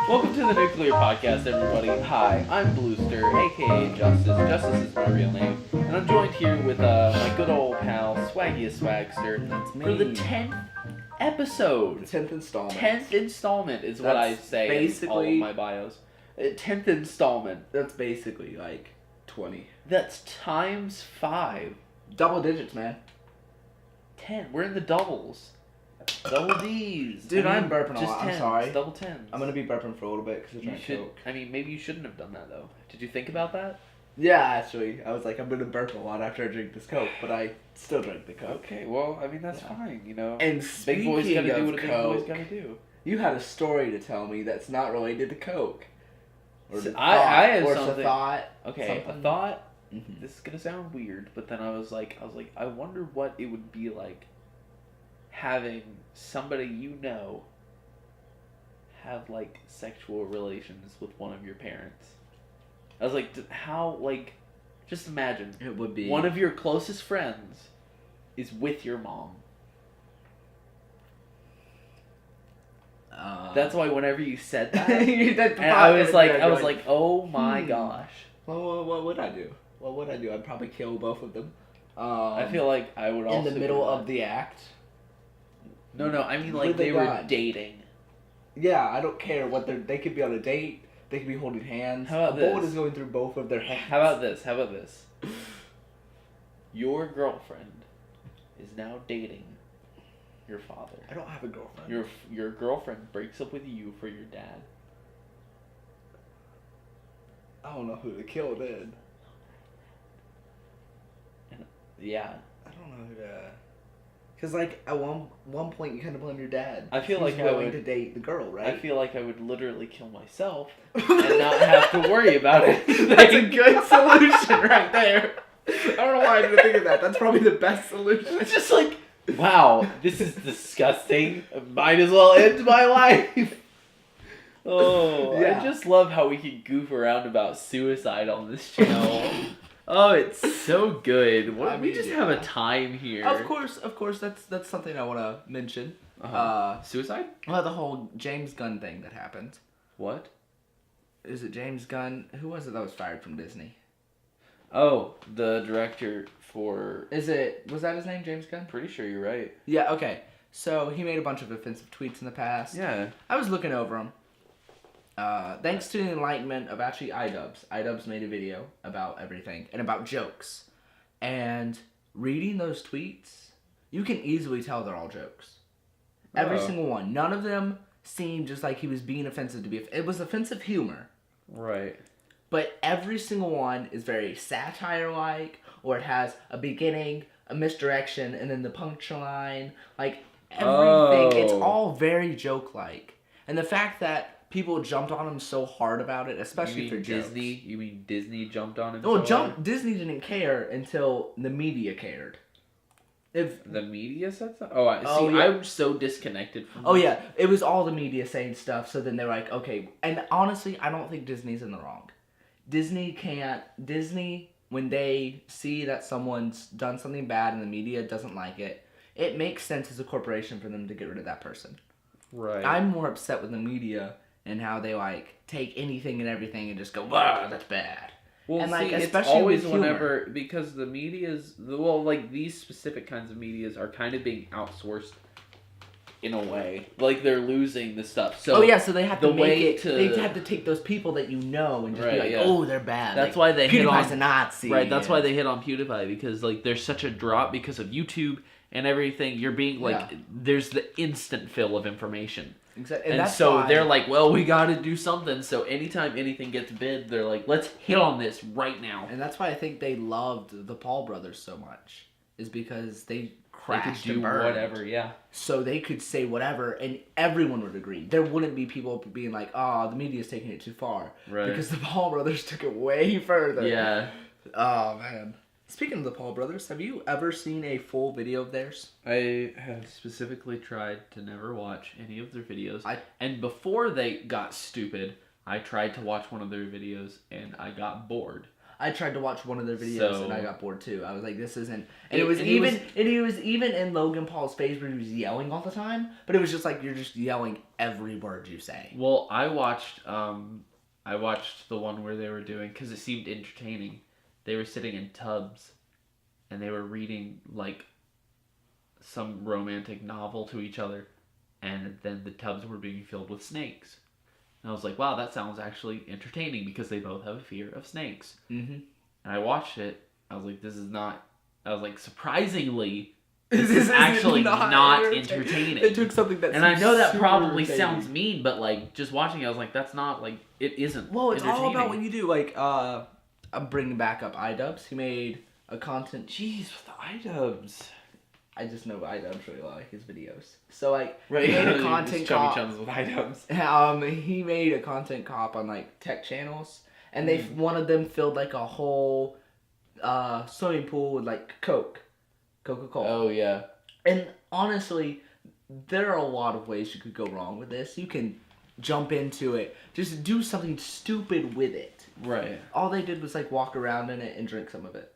Welcome to the Nuclear Podcast, everybody. Hi, I'm Bluester, aka Justice. Justice is my real name. And I'm joined here with my good old pal, Swaggiest Swaggster, That's me. for the 10th episode. 10th installment. 10th installment is what I That's say in all of basically- my bios. 10th installment. That's basically like 20. That's times 5. Double digits, man. 10. We're in the doubles. Double D's. Dude, I'm burping a just lot. I'm 10s, sorry. Double 10s. I'm gonna be burping for a little bit because I You drank should. Coke. I mean, maybe you shouldn't have done that though. Did you think about that? Yeah, actually, I was like, I'm gonna burp a lot after I drink this Coke, but I still drank the Coke. Okay, well, I mean that's Yeah. fine, you know. And Big boys speaking gotta do of what a big boy's Coke, gotta do. you had a story to tell me that's not related to Coke. Or So to I have or something- to thought. Okay, Something? a thought. Mhm. This is gonna sound weird, but then I was like, I wonder what it would be like having somebody you know have like sexual relations with one of your parents. I was like, how like, just imagine It would be one of your closest friends is with your mom. That's why whenever you said that, and I was like, oh my gosh. Well, what would I do? What would I do? I'd probably kill both of them. I feel like I would also in the middle do that. of the act. No, I mean Where like they they were gone? dating. Yeah, I don't care what they could be on a date. They could be holding hands. How about a bullet this? is going through both of their hands. How about this? Your girlfriend is now dating your father. I don't have a girlfriend. Your girlfriend breaks up with you for your dad. I don't know who to kill then. Yeah. I don't know who to. Cause like at one point you kind of blame your dad. I feel He's like I willing would- to date the girl, right? I feel like I would literally kill myself and not have to worry about it. That's a good solution right there. I don't know why I didn't think of that. That's probably the best solution. It's just like, wow, this is disgusting. I might as well end my life. Oh, Yeah. I just love how we can goof around about suicide on this channel. Oh, it's so good. I We mean, just yeah. have a time here. Of course, that's something I want to mention. Suicide? Well, the whole James Gunn thing that happened. What? Is it James Gunn? Who was it that was fired from Disney? Oh, the director for... Was that his name, James Gunn? Pretty sure you're right. Yeah, okay. So, he made a bunch of offensive tweets in the past. Yeah. I was looking over them. Thanks to the enlightenment of actually iDubbbz. iDubbbz made a video about everything and about jokes. And reading those tweets, you can easily tell they're all jokes. Every Oh. single one. None of them seemed just like he was being offensive to be... It was offensive humor. Right. But every single one is very satire-like, or it has a beginning, a misdirection, and then the punchline. Like, everything, it's all very joke-like. And the fact that people jumped on him so hard about it, especially for jokes. Disney? You mean Disney jumped on him? Oh, so hard? Disney didn't care until the media cared. If The media said something? Oh, Oh, see, yeah. I'm so disconnected from Oh this. yeah, it was all the media saying stuff, so then they're like, okay. And honestly, I don't think Disney's in the wrong. Disney, when they see that someone's done something bad and the media doesn't like it, it makes sense as a corporation for them to get rid of that person. Right. I'm more upset with the media and how they like take anything and everything and just go, wow, that's bad. Well, and, like, see, especially it's always with humor. whenever, because the media's, well, like, these specific kinds of medias are kind of being outsourced in a way. Like, they're losing the stuff. So Oh yeah, so they have to the make way it. to- They have to take those people that you know and just be Right, like, yeah. oh, they're bad. That's like, why they hit PewDiePie's on- a Nazi. Right, that's why and- they hit on PewDiePie, because, like, there's such a drop because of YouTube and everything. You're being, like, Yeah. there's the instant fill of information. Exactly, And that's so why- they're like, well, we gotta do something. So anytime anything gets bid, they're like, let's hit on this right now. And that's why I think they loved the Paul brothers so much, is because they They could crashed do and burned. whatever, yeah. So they could say whatever, and everyone would agree. There wouldn't be people being like, oh, the media's taking it too far. Right. Because the Paul brothers took it way further. Yeah. Oh, man. Speaking of the Paul brothers, have you ever seen a full video of theirs? I have specifically tried to never watch any of their videos. I- And before they got stupid, I tried to watch one of their videos and I got bored. I tried to watch one of their videos and I got bored too. I was like, this isn't. And it was even in Logan Paul's face where he was yelling all the time. But it was just like you're just yelling every word you say. Well, I watched the one where they were doing, because it seemed entertaining. They were sitting in tubs, and they were reading like some romantic novel to each other, and then the tubs were being filled with snakes. And I was like, wow, that sounds actually entertaining because they both have a fear of snakes. Mm-hmm. And I watched it. I was like, this is not... I was like, surprisingly, this is actually not entertaining. They took something that's... And I know that probably sounds mean, but like, just watching it, I was like, that's not, like, it isn't. Well, it's all about what you do. Like, I'm bringing back up iDubbbz. He made a content... Jeez, with the iDubbbz. I just know iDubbbz really well, like his videos. So like, right, he made a content cop. With iDubbbz. He made a content cop on like tech channels, and one of them filled like a whole swimming pool with like Coca-Cola. Oh yeah. And honestly, there are a lot of ways you could go wrong with this. You can jump into it, just do something stupid with it. Right. All they did was like walk around in it and drink some of it.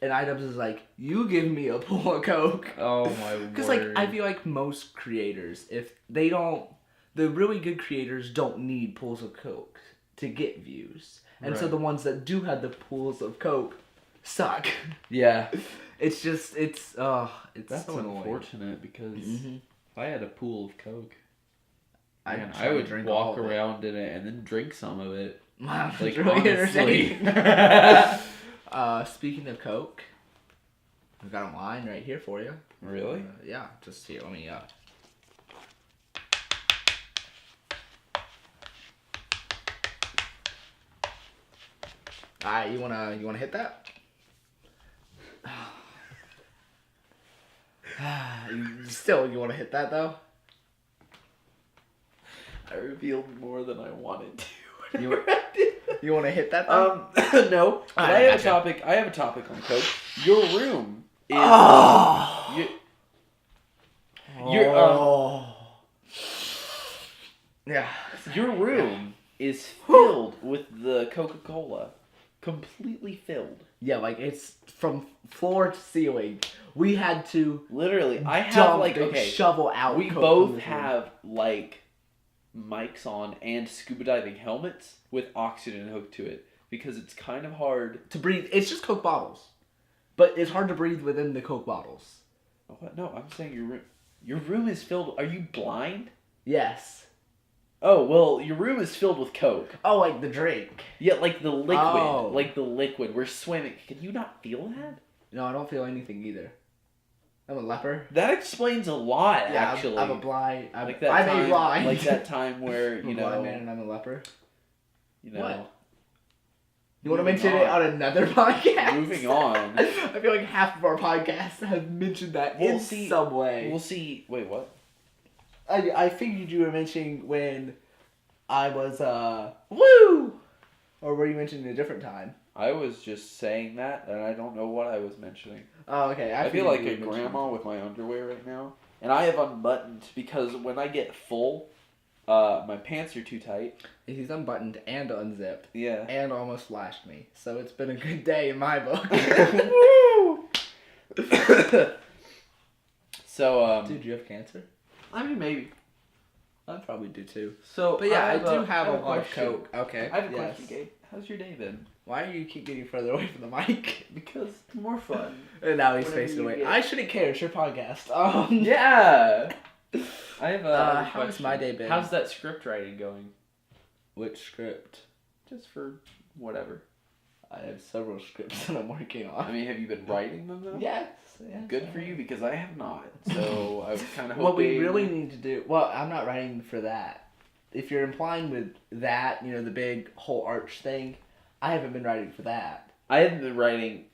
And iDubbbz is like, you give me a pool of Coke. Oh my word. Because like, I feel like most creators, if they don't, the really good creators don't need pools of Coke to get views. And so the ones that do have the pools of Coke suck. Yeah. It's just, it's so unfortunate because if I had a pool of Coke, I would walk around in it and then drink some of it. Like, really entertaining. Speaking of Coke, we've got a line right here for you. Really? Yeah, just here. Let me. Alright, you wanna hit that? You wanna hit that though? I revealed more than I wanted to. You want to hit that though? No. But I have a topic. I have a topic on Coke. Your room is. Yeah. Your room is filled with the Coca-Cola, completely filled. Yeah, like it's from floor to ceiling. We had to literally. I have like shovel out. We Coke both have like mics on and scuba diving helmets with oxygen hooked to it because it's kind of hard to breathe. It's just Coke bottles, but it's hard to breathe within the Coke bottles. What? No, I'm saying your room is filled. Are you blind? Yes. Oh well, your room is filled with Coke. Oh, like the drink. Yeah, like the liquid. Like the liquid. We're swimming. Can you not feel that? No, I don't feel anything either. I'm a leper. That explains a lot, actually. I'm a blind. I'm a blind. Like that time where, I'm a blind man and I'm a leper. You know. What? You want to mention it on another podcast? Moving on. I feel like half of our podcasts have mentioned that in some way. We'll see. Wait, what? I figured you were mentioning when I was, woo! Or were you mentioning a different time? I was just saying that, and I don't know what I was mentioning. Oh, okay. I feel like a grandma with my underwear right now. And I have unbuttoned because when I get full, my pants are too tight. He's unbuttoned and unzipped. Yeah. And almost flashed me. So it's been a good day in my book. Woo! So, dude, do you have cancer? I mean, maybe. I probably do too. So, but yeah, I do have a lot of Coke. Okay. I have a question, Gabe. How's your day been? Why do you keep getting further away from the mic? Because it's more fun. And now he's facing away. I shouldn't care. It's your podcast. Yeah. I have a how's my day been? How's that script writing going? Which script? Just for whatever. I have several scripts that I'm working on. I mean, have you been writing them though? Yes. Good for you, because I have not. So I was kind of hoping. What we really need to do. Well, I'm not writing for that. If you're implying with that, you know, the big whole arch thing, I haven't been writing for that. I haven't been writing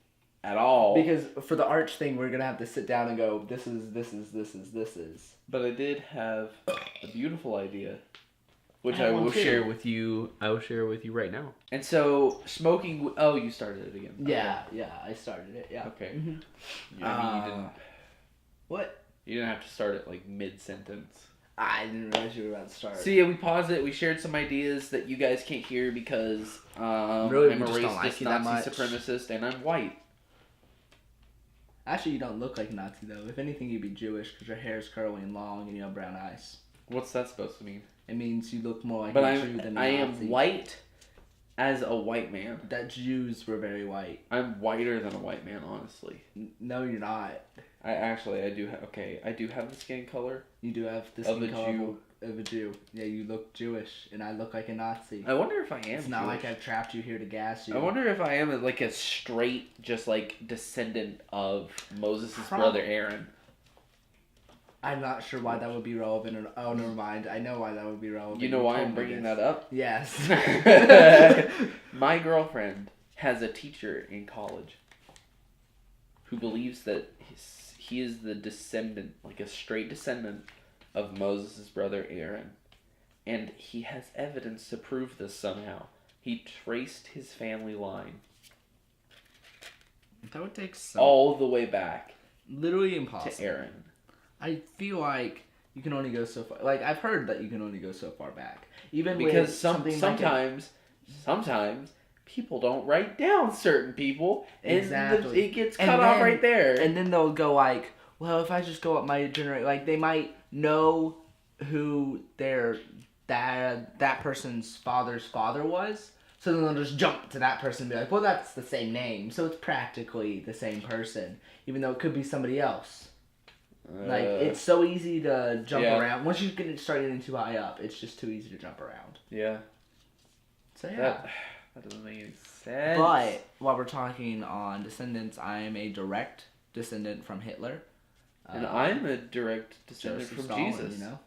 at all. Because for the arch thing, we're gonna have to sit down and go, this is. But I did have a beautiful idea, which I will share with you. I will share with you right now. And so smoking. Oh, you started it again. Yeah, I started it. Yeah. Okay. Mm-hmm. I mean, you didn't. What? You didn't have to start it like mid-sentence. I didn't realize you were about to start. So yeah, we paused it. We shared some ideas that you guys can't hear because Really, I'm a we just don't like racist you that Nazi much. supremacist and I'm white. Actually, you don't look like a Nazi, though. If anything, you'd be Jewish because your hair is curly and long and you have brown eyes. What's that supposed to mean? It means you look more like But a Jew than a Nazi. am white as a white man. That Jews were very white. I'm whiter than a white man, honestly. No, you're not. I do have the skin color. You do have the Of skin a color Jew. of a Jew. Yeah, you look Jewish, and I look like a Nazi. I wonder if I am It's not Jewish. like I've trapped you here to gas you. I wonder if I am like a straight, just like descendant of Moses' Prob- brother Aaron. I'm not sure why that would be relevant. Oh, never mind. I know why that would be relevant. You know why told I'm me bringing this. that up? Yes. My girlfriend has a teacher in college who believes that he is the descendant, like a straight descendant of Moses' brother Aaron. And he has evidence to prove this somehow. He traced his family line That would take some... all the way back Literally impossible. to Aaron. I feel like you can only go so far. Like, I've heard that you can only go so far back. Even Because with something like sometimes people don't write down certain people, and Exactly. it gets And cut off then- right there. And then they'll go like, well, if I just go up my generation, like they might know who that person's father's father was. So then they'll just jump to that person and be like, well, that's the same name. So it's practically the same person, even though it could be somebody else. Like, it's so easy to jump around. Once you start getting too high up, it's just too easy to jump around. Yeah. So yeah. That doesn't make any sense. But while we're talking on descendants, I am a direct descendant from Hitler. And I'm a direct descendant Joseph from Stalin, Jesus. you know?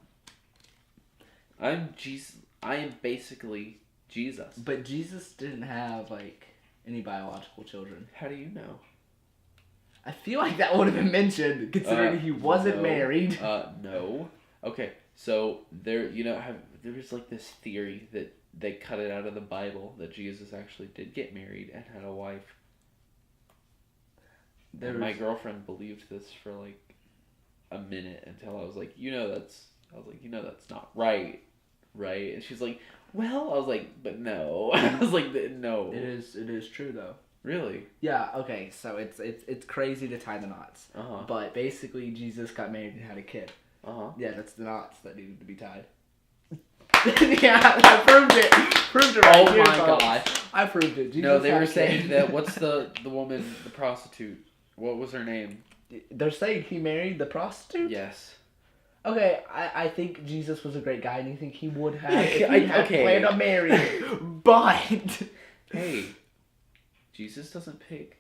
I'm Jesus. I am basically Jesus. But Jesus didn't have, like, any biological children. How do you know? I feel like that would have been mentioned, considering he wasn't married. No. Okay, so there was like this theory that they cut it out of the Bible that Jesus actually did get married and had a wife. My girlfriend believed this for like a minute until I was like, that's not right, right? And she's like, well, I was like, but no. I was like, no. It is true though. Really? Yeah. Okay. So it's crazy to tie the knots. But basically, Jesus got married and had a kid. Yeah, that's the knots that needed to be tied. Yeah, I proved it. Proved it right here, Oh my folks. gosh. I proved it. Jesus No, they had were a saying kid. that. What's the woman, the prostitute? What was her name? They're saying he married the prostitute? Yes. Okay, I think Jesus was a great guy, and I think he would have if he Okay. had planned on marrying. But Hey, Jesus doesn't pick.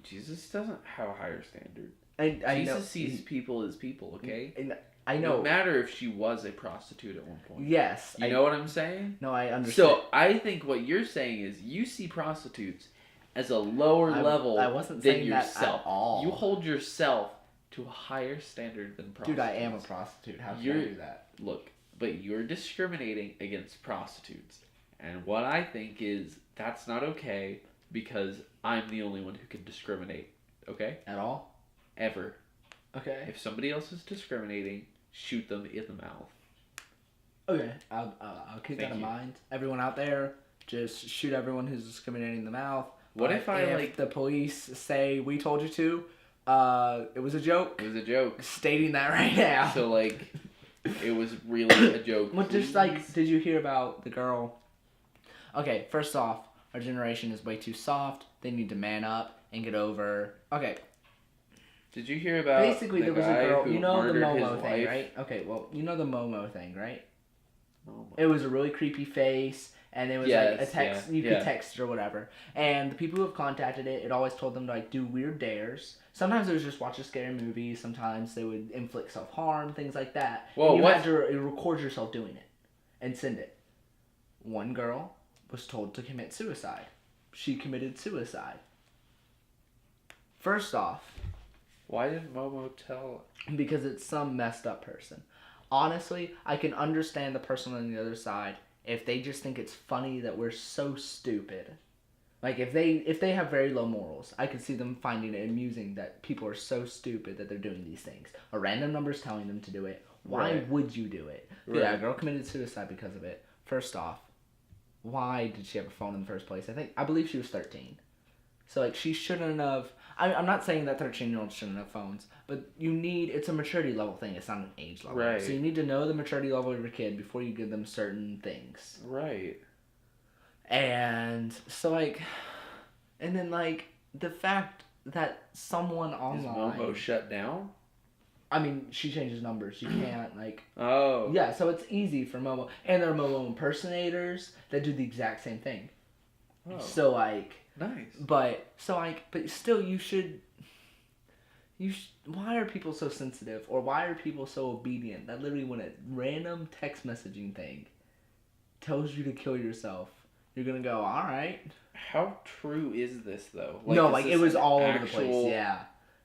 Jesus doesn't have a higher standard. I know. Jesus sees people as people, okay? And I know. No matter if she was a prostitute at one point. Yes. You know what I'm saying? No, I understand. So I think what you're saying is you see prostitutes as a lower level I wasn't than saying yourself. that at all. You hold yourself to a higher standard than prostitutes. Dude, I am a prostitute. How can I do that? Look, but you're discriminating against prostitutes. And what I think is that's not okay because I'm the only one who can discriminate. Okay? At all? Ever. Okay. If somebody else is discriminating, shoot them in the mouth. Okay. I'll keep that in you. mind. Everyone out there, just shoot everyone who's discriminating in the mouth. What But if I, the police say we told you to? It was a joke. It was a joke. Stating that right now. So, like, it was really a joke. Well, just like, did you hear about the girl? Okay, first off, our generation is way too soft. They need to man up and get over. Okay, Did you hear about basically the there was a guy girl. who You know the murdered his Momo thing, wife? right? Okay, well, you know the Momo thing, right? Oh my. It was a really creepy face, and it was like a Yes, text. yeah, You yeah. could text or whatever. And the people who have contacted it, it always told them to like do weird dares. Sometimes it was just watch a scary movie. Sometimes they would inflict self-harm, things like that. Well, and you what- had to record yourself doing it and send it. One girl was told to commit suicide. She committed suicide. First off, Why didn't Momo tell? because it's some messed up person. Honestly, I can understand the person on the other side if they just think it's funny that we're so stupid. Like if they have very low morals, I could see them finding it amusing that people are so stupid that they're doing these things. A random number's telling them to do it. Why Right. would you do it? Right. Yeah, a girl committed suicide because of it. First off, why did she have a phone in the first place? I believe she was 13. So, like, she shouldn't have... I'm not saying that 13-year-olds shouldn't have phones, but it's a maturity level thing. It's not an age level. Right. So you need to know the maturity level of your kid before you give them certain things. Right. And so, like... And then, like, the fact that someone online... Is Momo shut down? I mean, she changes numbers. You can't, like... Oh. Yeah, so it's easy for Momo. And there are Momo impersonators that do the exact same thing. Oh. So, like... Nice. But still, you should... Why are people so sensitive? Or why are people so obedient that literally when a random text messaging thing tells you to kill yourself, you're gonna go, alright. How true is this, though? No, is like, this it was an all over actual... the place, yeah.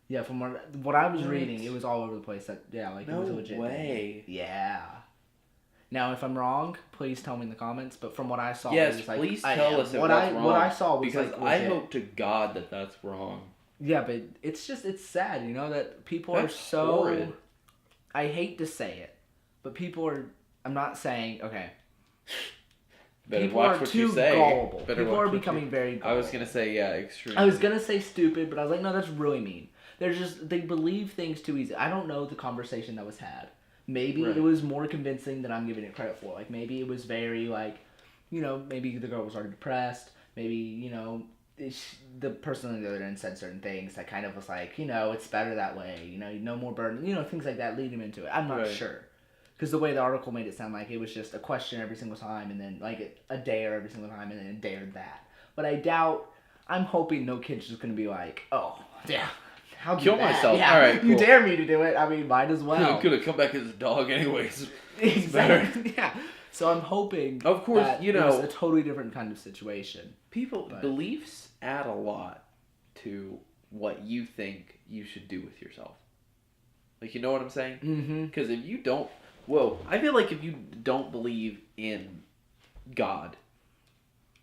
Yeah, from what I was What? reading, it was all over the place. That yeah, like, No it was a legit way. thing. Yeah. Now, if I'm wrong, please tell me in the comments. But from what I saw, Yes, it was like, please tell us if that's wrong. What I saw was because like, I legit. hope to God that that's wrong. Yeah, but it's sad, you know, that people That's are so... horrid. I hate to say it, but people are... I'm not saying... Okay. Better People watch are what too you say. gullible. Better People watch are what you- becoming very gullible. I was gonna say, yeah, extremely. I was gonna say stupid, but I was like, no, that's really mean. They believe things too easy. I don't know the conversation that was had. Maybe Right. it was more convincing than I'm giving it credit for. Like, maybe it was very, like, you know, maybe the girl was already depressed. Maybe, you know, the person on the other end said certain things that kind of was like, you know, it's better that way. You know, no more burden. You know, things like that lead him into it. I'm not Right. sure. Because the way the article made it sound like it was just a question every single time, and then, like, a dare every single time, and then a dare that. But I'm hoping no kid's just going to be like, oh, yeah, I'll do Kill that. myself. Yeah, All right, you cool. dare me to do it. I mean, might as well. Could have come back as a dog anyways. Exactly. Yeah. So I'm hoping Of course, that you it was know... a totally different kind of situation. Beliefs add a lot to what you think you should do with yourself. Like, you know what I'm saying? Mm-hmm. Because if you don't... I feel like if you don't believe in God,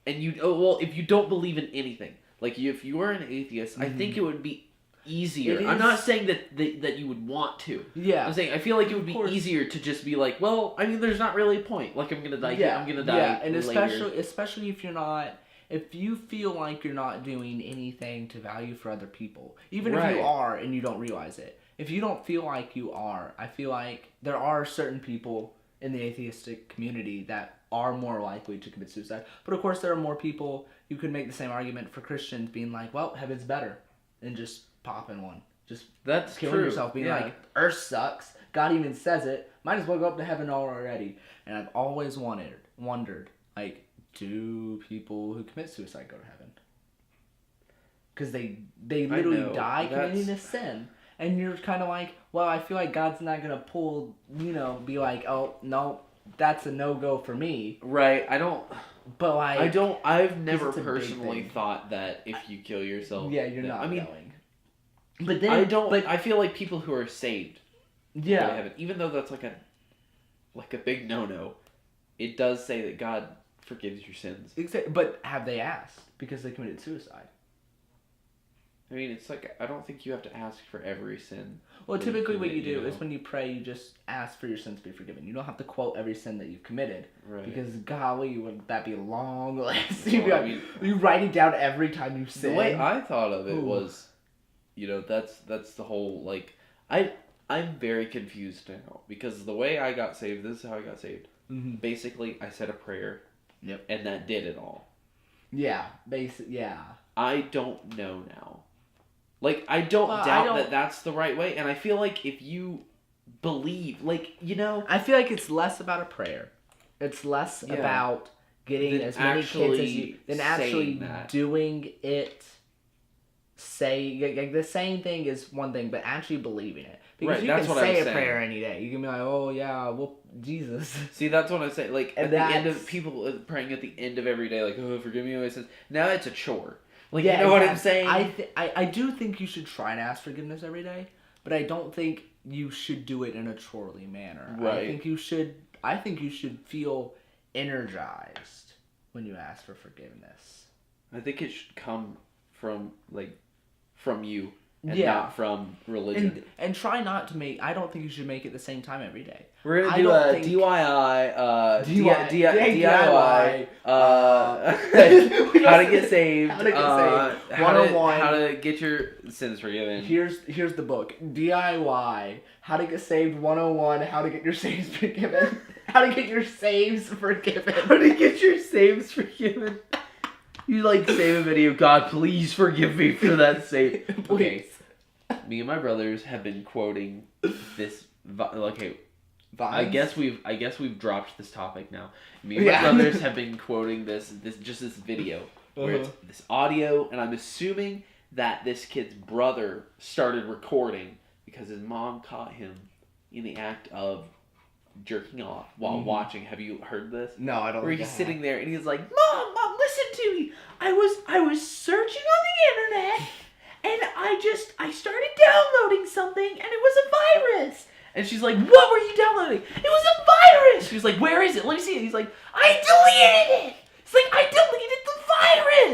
and if you don't believe in anything, like if you are an atheist, I think it would be easier. I'm not saying that you would want to. Yeah. I'm saying I feel like it would be course. easier to just be like, well, I mean, there's not really a point. Like, I'm gonna die. Yeah. I'm gonna die. Yeah, and later. especially if you feel like you're not doing anything to value for other people, even if Right. you are and you don't realize it. If you don't feel like you are, I feel like there are certain people in the atheistic community that are more likely to commit suicide. But of course, there are more people. You could make the same argument for Christians being like, well, heaven's better, and just popping one. Just That's killing true. yourself, being Yeah. like, Earth sucks. God even says it. Might as well go up to heaven already. And I've always wondered, like, do people who commit suicide go to heaven? Because they literally know. die committing That's- a sin. And you're kind of like, well, I feel like God's not going to be like, oh, no, that's a no-go for me. Right. But like... I've never it's a big personally thing. thought that if you kill yourself... Yeah, you're not I mean, going. But then... I feel like people who are saved... Yeah. go to heaven, even though that's like a big no-no, it does say that God forgives your sins. Exactly. But have they asked? Because they committed suicide. I mean, it's like, I don't think you have to ask for every sin. Well, that you typically what commit, you do know? is when you pray, you just ask for your sins to be forgiven. You don't have to quote every sin that you've committed. Right. Because, golly, would that be a long list? Well, I mean, you write it down every time you sin. the way I thought of it Ooh. was, you know, that's the whole, like, I'm very confused now. Because the way I got saved, this is how I got saved. Mm-hmm. Basically, I said a prayer. Yep. And that did it all. Yeah. Yeah. I don't know now. Like, I don't doubt that that's the right way, and I feel like if you believe, like, you know... I feel like it's less about a prayer. It's less about getting Than as many kids as you... Than actually saying that. doing it... Like, the saying thing is one thing, but actually believing it. Because Right, you that's can what I say was a prayer saying. any day. You can be like, oh, yeah, well, Jesus. See, that's what I say. Like, And at the end that's- of... People praying at the end of every day, like, oh, forgive me my sins. Now it's a chore. Like, Yeah, you know what I'm exactly. saying? I do think you should try to ask forgiveness every day, but I don't think you should do it in a chorly manner. Right. I think you should feel energized when you ask for forgiveness. I think it should come from you. and not from religion. And try not to make. I don't think you should make it the same time every day. We're gonna do a DIY, how to get saved, 101, how to get your sins forgiven. Here's the book, DIY, how to get saved 101, how to get your saves forgiven. How to get your saves forgiven. How to get your saves forgiven. You like save a video, God, please forgive me for that save. Okay, me and my brothers have been quoting this. Okay, I guess we've dropped this topic now. Me and my brothers have been quoting this video where it's this audio, and I'm assuming that this kid's brother started recording because his mom caught him in the act of jerking off while watching. Have you heard this? No, I don't. Where he's sitting there and he's like, Mom, listen to me. I was searching on the internet and I started downloading something and it was a virus. And she's like, what were you downloading? It was a virus. She was like, where is it? Let me see it. He's like, I deleted it. It's like, I deleted the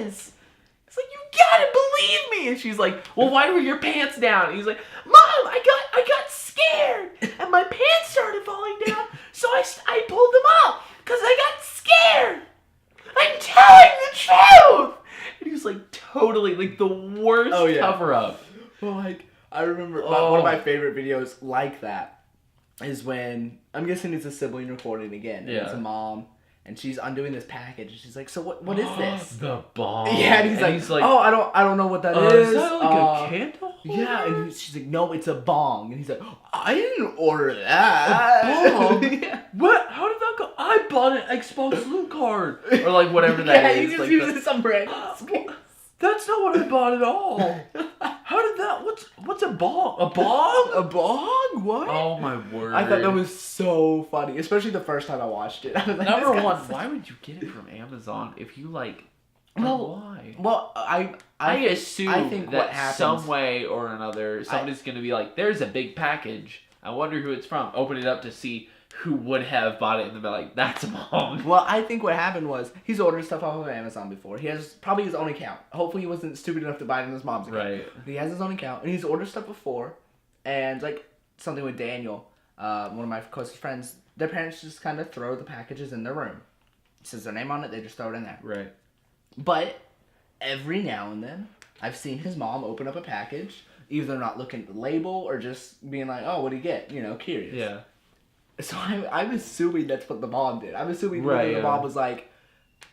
virus. It's like, you gotta believe me. And she's like, well, why were your pants down? And he's like, Mom, I got scared and my pants started falling down, so I pulled them up because I got scared. I'm telling the truth. And he was like totally like the worst cover up. Well, like I remember one of my favorite videos like that is when I'm guessing it's a sibling recording again. And it's a mom. And she's undoing this package, and she's like, "So what is this?" The bomb. Yeah, and he's like, "Oh, I don't know what that is." Is that like a candle? Yeah, and she's like, "No, it's a bong." And he's like, "I didn't order that." A bong? Yeah. What? How did that go? I bought an Xbox loot card or like whatever that is. He just uses some brand. That's not what I bought at all. How did that? What's a bong? A bong? A bong? What? Oh my word! I thought that was so funny, especially the first time I watched it. I was like, Number one, why would you get it from Amazon if you like? Why? Well, I think that what happens, some way or another, somebody's gonna be like, "There's a big package. I wonder who it's from." Open it up to see who would have bought it, and they'll be like, "That's a bong." Well, I think what happened was he's ordered stuff off of Amazon before. He has probably his own account. Hopefully, he wasn't stupid enough to buy it in his mom's account. Right. He has his own account, and he's ordered stuff before, and like something with Daniel, one of my closest friends. Their parents just kind of throw the packages in their room. It says their name on it. They just throw it in there. Right. But every now and then, I've seen his mom open up a package, either not looking at the label or just being like, "Oh, what do you get?" You know, curious. Yeah. So I'm assuming that's what the mom did. I'm assuming the mom was like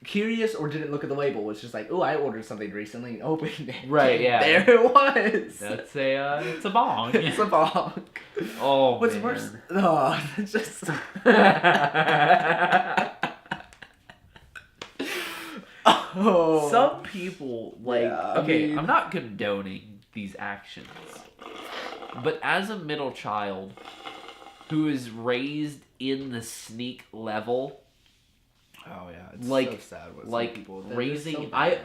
curious or didn't look at the label. Was just like, "Oh, I ordered something recently," and opened it. Right. Yeah. There it was. That's it's a bong. It's a bong. Oh. What's man. worse? Oh, it's just. Oh. Some people I'm not condoning these actions, but as a middle child who is raised in the sneak level, it's like so sad what like people, raising so I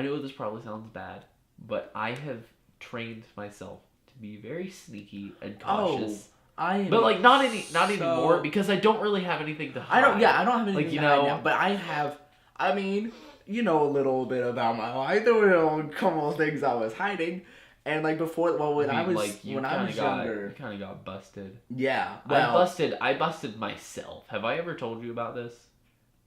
know this probably sounds bad, but I have trained myself to be very sneaky and cautious. But like not anymore because I don't really have anything to hide. I don't have anything to hide now, but I have. I mean, you know a little bit about my life. There were a couple of things I was hiding, and like before, when I was younger, you kind of got busted. Yeah, well, I busted myself. Have I ever told you about this?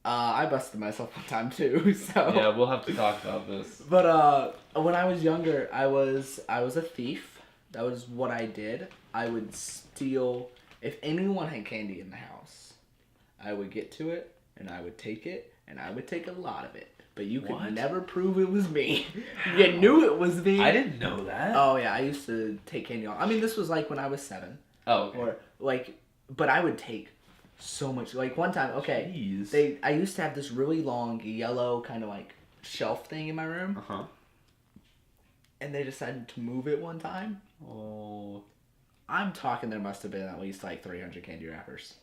I busted myself one time too. So yeah, we'll have to talk about this. But when I was younger, I was a thief. That was what I did. I would steal. If anyone had candy in the house, I would get to it and I would take it. And I would take a lot of it. But you could never prove it was me. You knew it was me. I didn't know that. Oh, yeah. I used to take candy all. I mean, this was like when I was 7. Oh, okay. Or, like, but I would take so much. Like, one time, okay. Jeez. I used to have this really long yellow kind of like shelf thing in my room. Uh-huh. And they decided to move it one time. Oh. I'm talking there must have been at least like 300 candy wrappers.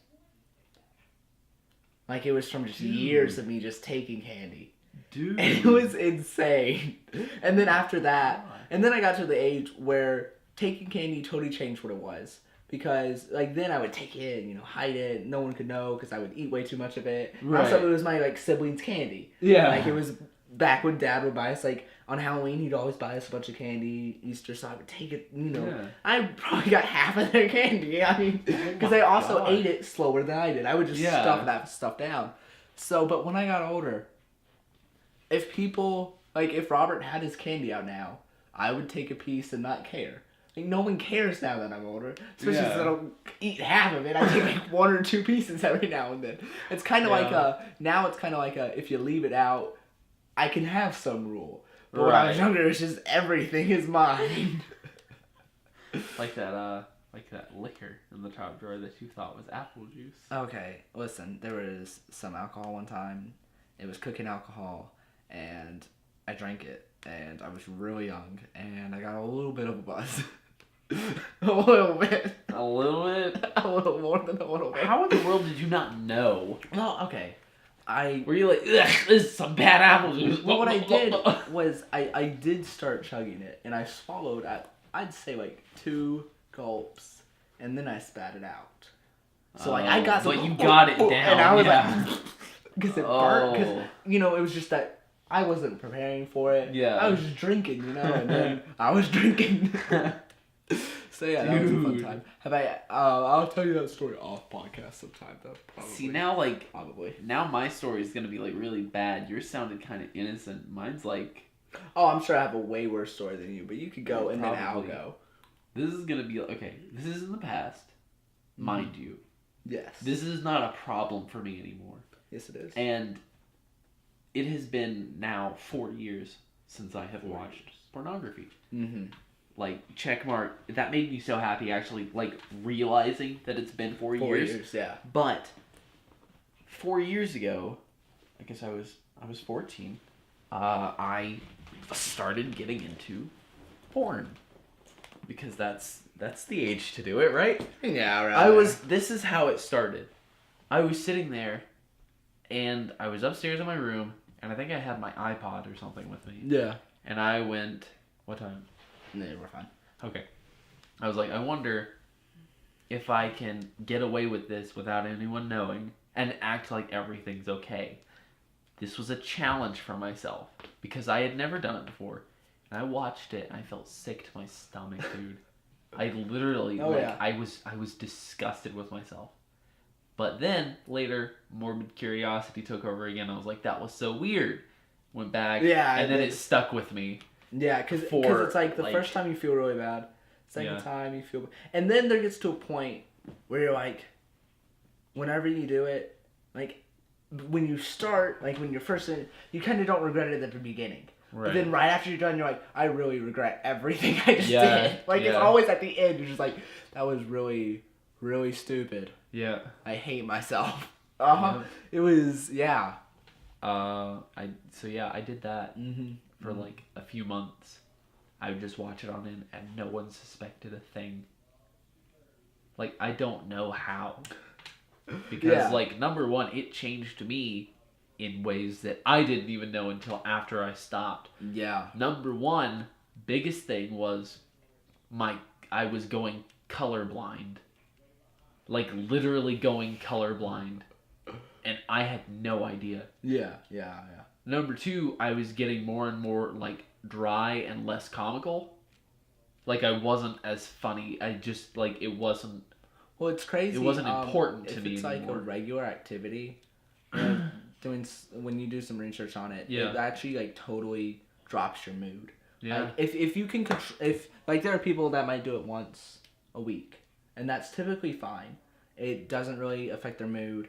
Like, it was from just years of me just taking candy. Dude. And it was insane. And then after that, and then I got to the age where taking candy totally changed what it was. Because, like, then I would take it, you know, hide it. No one could know because I would eat way too much of it. Right. Also, it was my, like, siblings' candy. Yeah. Like, it was back when Dad would buy us, like, on Halloween, he'd always buy us a bunch of candy, Easter, so I would take it, Yeah. I probably got half of their candy. I mean, because they also ate it slower than I did. I would just stuff that stuff down. So, but when I got older, if people, like, if Robert had his candy out now, I would take a piece and not care. Like, no one cares now that I'm older. Especially since I don't eat half of it. I take, like, 1 or 2 pieces every now and then. It's kind of like now it's kind of like if you leave it out, I can have some rule. But when I was younger, it's just everything is mine. like that liquor in the top drawer that you thought was apple juice. Okay, listen, there was some alcohol one time. It was cooking alcohol, and I drank it, and I was really young, and I got a little bit of a buzz. A little bit. A little bit? A little more than a little bit. How in the world did you not know? Well, okay. Were you like, ugh, this is some bad apple juice? Well, what I did was I did start chugging it, and I swallowed, I'd say, like, 2 gulps, and then I spat it out. So, like, I got some... But you got it down, and I was like... Because it burnt, because, it was just that I wasn't preparing for it. Yeah. I was just drinking, and then I was drinking. So, yeah, that was a fun time. I'll tell you that story off podcast sometime, though. Probably. See, now, like... Probably. Now my story is going to be, like, really bad. Yours sounded kind of innocent. Mine's, like... Oh, I'm sure I have a way worse story than you, but you could go, and then I'll go. This is going to be... Okay, this is in the past. Mind you. Yes. This is not a problem for me anymore. Yes, it is. And it has been now 4 years since I have watched pornography. Mm-hmm. Like, check mark. That made me so happy, actually, like, realizing that it's been 4 years. 4 years, yeah. But 4 years ago, I guess I was 14, I started getting into porn. Because that's the age to do it, right? Yeah, right. This is how it started. I was sitting there, and I was upstairs in my room, and I think I had my iPod or something with me. Yeah. And I went, what time? No, we're fine. Okay. I was like, I wonder if I can get away with this without anyone knowing and act like everything's okay. This was a challenge for myself because I had never done it before. And I watched it and I felt sick to my stomach, dude. I literally, I was disgusted with myself. But then, later, morbid curiosity took over again. I was like, that was so weird. Went back, and then it stuck with me. Yeah, because it's like the first time you feel really bad. Second time you feel... And then there gets to a point where you're like, whenever you do it, like, when you start, like, when you're first in, you kind of don't regret it at the beginning. Right. But then right after you're done, you're like, I really regret everything I just did. Like, it's always at the end, you're just like, that was really, really stupid. Yeah. I hate myself. Uh-huh. Yeah. It was, I did that for like a few months. I would just watch it on in and no one suspected a thing. Like, I don't know how. Because, like, number one, it changed me in ways that I didn't even know until after I stopped. Yeah. Number one, biggest thing was I was going colorblind. Like, literally going colorblind. And I had no idea. Yeah. Number two, I was getting more and more, like, dry and less comical. Like, I wasn't as funny. I just, like, it wasn't... Well, it's crazy. It wasn't important to me it's anymore. Like a regular activity, when you do some research on it, it actually, like, totally drops your mood. Yeah. Like, if you can like, there are people that might do it once a week, and that's typically fine. It doesn't really affect their mood.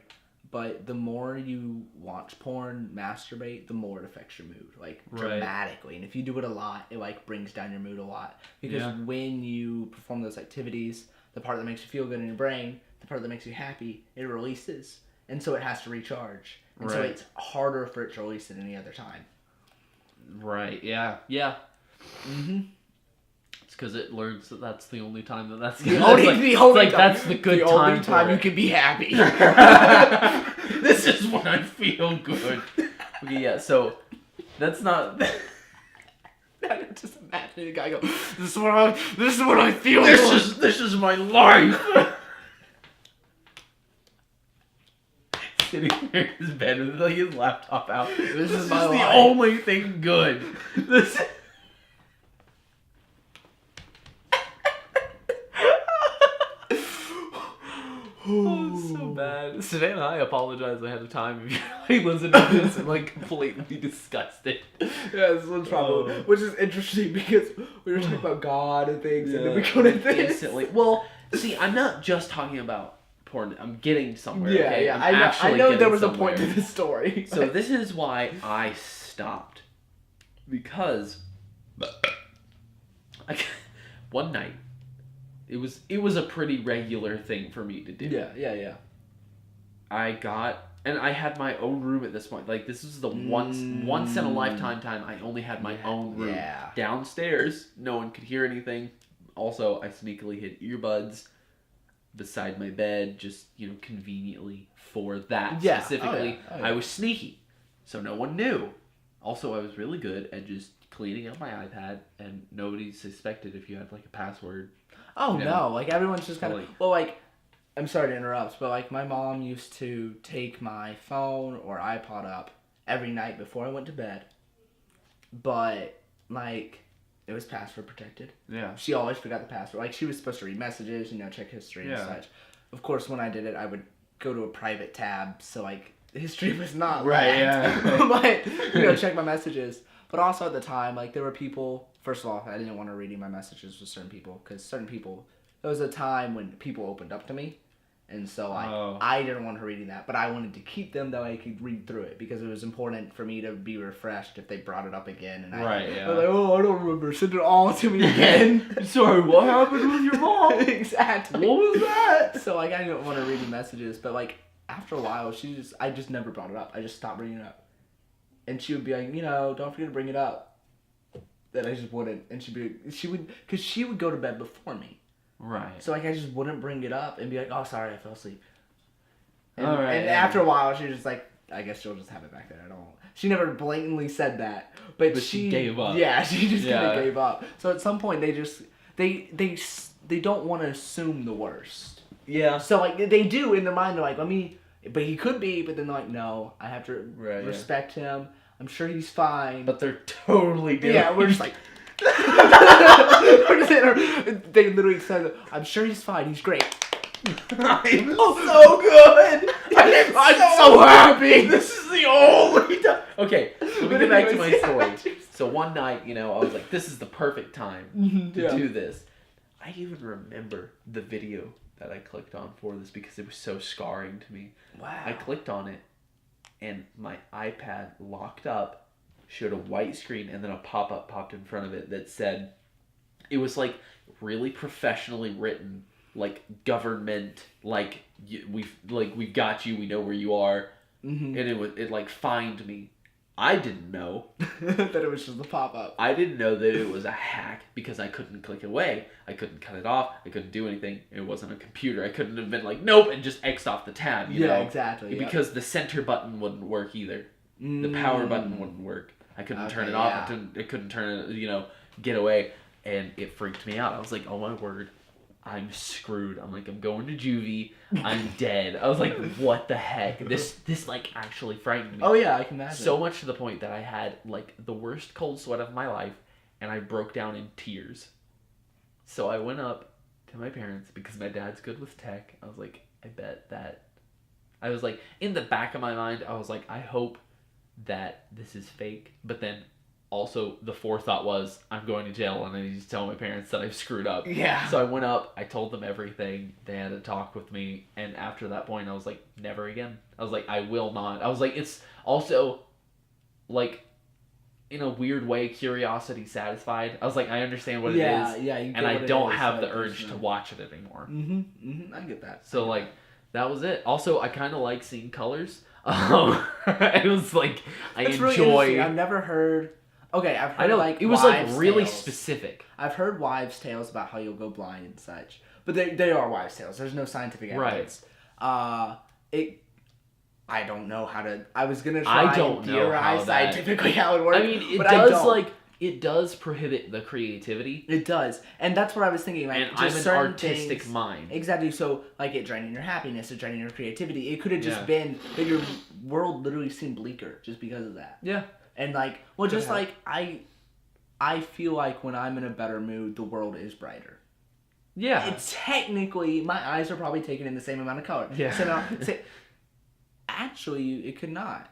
But the more you watch porn, masturbate, the more it affects your mood, like, dramatically. And if you do it a lot, it, like, brings down your mood a lot. Because when you perform those activities, the part that makes you feel good in your brain, the part that makes you happy, it releases. And so it has to recharge. And so it's harder for it to release at any other time. Right, yeah. Mm-hmm. It's because it learns that that's the only time that's the only time. That's the good time. The only time you can be happy. This is when I feel good. Okay, yeah. So that's not. I just imagine the guy go, This is what I feel. This is my life. sitting there in his bed with like his laptop out. This is my the life. Only thing good. This. Oh, so bad. Savannah, I apologize ahead of time if you're like listening to this and like completely disgusted. Yeah, this one's probably, which is interesting because we were talking about God and things, and then we go to this. Instantly. Well, see, I'm not just talking about porn. I'm getting somewhere. Yeah, okay? yeah. I know there was a point to this story. So this is why I stopped, because one night. It was a pretty regular thing for me to do. Yeah. I had my own room at this point. Like, this is the once in a lifetime time I only had my own room. Yeah. Downstairs, no one could hear anything. Also, I sneakily hid earbuds beside my bed, just, conveniently for that specifically. Oh, yeah. I was sneaky, so no one knew. Also, I was really good at just cleaning up my iPad, and nobody suspected if you had, like, a password. Oh, no. Like, everyone's just kind of... Like, well, like, I'm sorry to interrupt, but, like, my mom used to take my phone or iPod up every night before I went to bed. But, like, it was password protected. Yeah. She always forgot the password. Like, she was supposed to read messages, check history and such. Of course, when I did it, I would go to a private tab, so, like, the history was not but, check my messages. But also at the time, like, there were people... First of all, I didn't want to read my messages with certain people, because certain people... There was a time when people opened up to me, and so I didn't want her reading that, but I wanted to keep them though I could read through it, because it was important for me to be refreshed if they brought it up again. And I was like, I don't remember. Send it all to me again. Sorry, what happened with your mom? Exactly. What was that? So, like, I didn't want to read the messages, but, like, after a while, I just never brought it up. I just stopped bringing it up. And she would be like, don't forget to bring it up. Then I just wouldn't. And because she would go to bed before me. Right. So, like, I just wouldn't bring it up and be like, oh, sorry, I fell asleep. And, and after a while, she was just like, I guess she'll just have it back there. She never blatantly said that. But she gave up. Yeah, she just kind of gave up. So at some point, they don't want to assume the worst. Yeah. So, like, they do in their mind. They're like, but he could be. But then they're like, no, I have to respect him. I'm sure he's fine. But they're totally doing. Yeah, we're just like. They literally said, I'm sure he's fine. He's great. I'm so good. I'm so happy. This is the only time. Okay, let me get back to my story. So one night, I was like, this is the perfect time to do this. I even remember the video that I clicked on for this because it was so scarring to me. Wow. I clicked on it, and my iPad locked up, showed a white screen, and then a pop-up popped in front of it that said, it was like really professionally written, like government, like we've got you, we know where you are, and it like fined me. I didn't know that it was just a pop-up. I didn't know that it was a hack because I couldn't click away. I couldn't cut it off. I couldn't do anything. It wasn't a computer. I couldn't have been like, nope, and just X'd off the tab, you know? Exactly. Because the center button wouldn't work either. The power button wouldn't work. I couldn't turn it off. I couldn't turn it, get away. And it freaked me out. I was like, oh my word, I'm screwed. I'm like, I'm going to juvie. I'm dead. I was like, what the heck? This like actually frightened me. Oh yeah, I can imagine. So much to the point that I had like the worst cold sweat of my life, and I broke down in tears. So I went up to my parents because my dad's good with tech. I was like, I bet that. I was like, in the back of my mind, I was like, I hope that this is fake. But then also the forethought was, I'm going to jail and I need to tell my parents that I've screwed up. Yeah. So I went up, I told them everything. They had a talk with me. And after that point, I was like, never again. I was like, I will not. I was like, it's also like, in a weird way, curiosity satisfied. I was like, I understand what it is. Yeah, and I don't have the urge to watch it anymore. I get that. So like, that was it. Also, I kind of like seeing colors. It was like, That's enjoy. Really I've never heard. Okay, I've heard like it was like really tales. specific. I've heard wives' tales about how you'll go blind and such, but they are wives' tales. There's no scientific evidence. Right. I don't know how to. I was gonna try and theorize scientifically how it works. I mean, it does like it does prohibit the creativity. It does, and that's what I was thinking. Like, And I'm an artistic things, mind. Exactly. So, like, it draining your happiness, it draining your creativity. It could have just Yeah. been that your world literally seemed bleaker just because of that. Yeah. And like, well, just like I feel like when I'm in a better mood, the world is brighter. Yeah. It's technically my eyes are probably taking in the same amount of color. Yeah. So now, actually, it could not.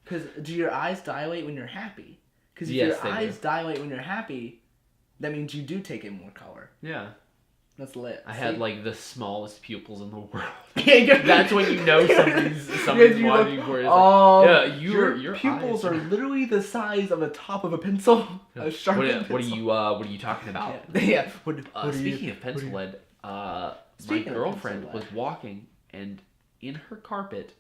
Because do your eyes dilate when you're happy? Because if Yes, your they eyes do. dilate when you're happy, that means you do take in more color. Yeah. That's lit. I had like the smallest pupils in the world. Yeah, That's when you know somebody's you watching look- for it. Oh, Yeah, your pupils are literally the size of the top of a pencil. A sharpened What are pencil. what are you talking about? Yeah. What Speaking of pencil lead, my Speaking of girlfriend pencil lead. was walking, and in her carpet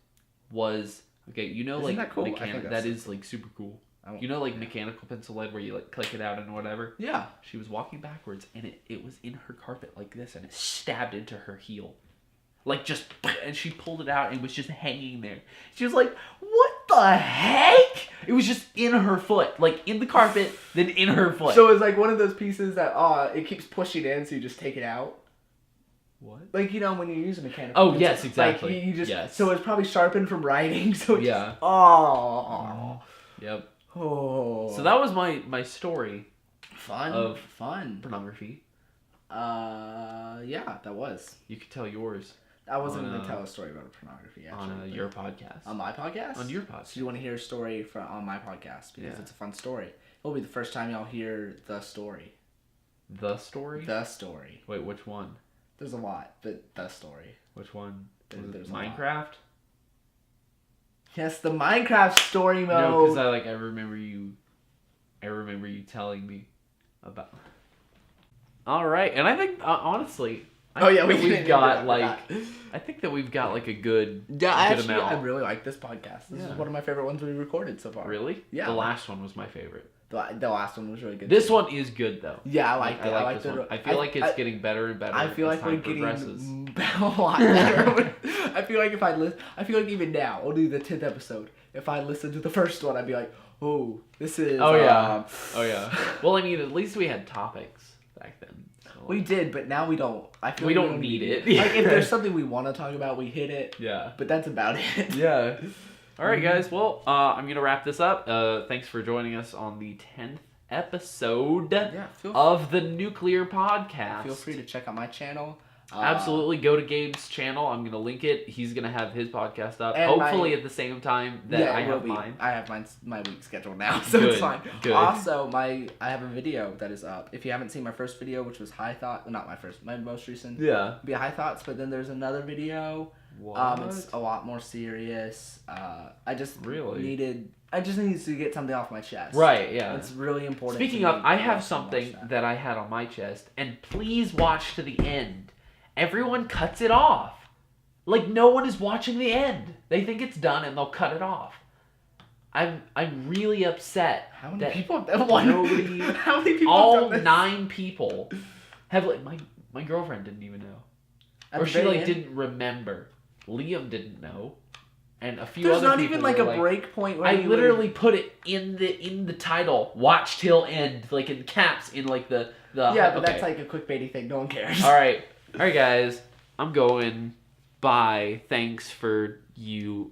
was you know, Isn't like that cool? I think that that's- is like super cool. I don't- You know, like mechanical pencil lead where you like click it out and whatever. Yeah. She was walking backwards, and it was in her carpet like this, and it stabbed into her heel, like just, and she pulled it out and it was just hanging there. She was like, "What the heck?" It was just in her foot, like in the carpet, then in her foot. So it's like one of those pieces that it keeps pushing in, so you just take it out. What? Like, you know, when you use a mechanical Oh, pencil, yes, exactly. Like, you just, Yes. So it's probably sharpened from writing, so it's Yeah. just, oh. Yep. Oh. So that was my story Fun. of Fun. pornography. Yeah, that was. You could tell yours I wasn't On, going to tell a story about pornography, actually. on but- your podcast. On my podcast? On your podcast. So you want to hear a story on my podcast, because Yeah. it's a fun story. It'll be the first time y'all hear the story. The story? The story. Wait, which one? There's a lot, but the story. Which one? Was it There's a lot. Minecraft? Yes, the Minecraft story mode. No, because I remember you telling me about. All right, and I think honestly, I think that we've got like I think that we've got like a good Yeah, good amount. I really like this podcast. This is one of my favorite ones we've recorded so far. Really? Yeah. The last one was my favorite. The last one was really good. This too. one is good though. Yeah, I liked it. I like liked this it. one. I feel like it's getting better and better. I feel as like we're time getting progresses. a lot better. I feel like I feel like even now, we'll do the 10th episode. If I listen to the first one, I'd be like, oh, this is. Oh yeah. Oh yeah. Well, I mean, at least we had topics back then. So, We did, but now we don't. I feel We like don't need it. Like, if there's something we want to talk about, we hit it. Yeah. But that's about it. Yeah. All right, guys. Well, I'm gonna wrap this up. Thanks for joining us on the 10th episode of the Nuclear Podcast. Feel free to check out my channel. Absolutely, go to Gabe's channel. I'm gonna link it. He's gonna have his podcast up, And hopefully at the same time that I it will have be. mine. I have my week scheduled now, so Good, it's fine. good. Also, I have a video that is up. If you haven't seen my first video, which was High Thought, not my most recent. Yeah. Be High Thoughts, but then there's another video. What? It's a lot more serious. I just Really? needed to get something off my chest. Right. Yeah. It's really important. Speaking to of, me I to have watch something that. that I had on my chest, and please watch to the end. Everyone cuts it off. Like, no one is watching the end. They think it's done and they'll cut it off. I'm really upset. How many that people have done one? nobody- How many people all have done this? 9 people have like my girlfriend didn't even know, At or the she very like end? didn't remember. Liam didn't know, and a few There's other not people even like were a break point where I you literally put it in the title. Watch till end, like in caps, in like the. Yeah, but okay. that's like a clickbaity thing. No one cares. All right, guys. I'm going. Bye. Thanks for you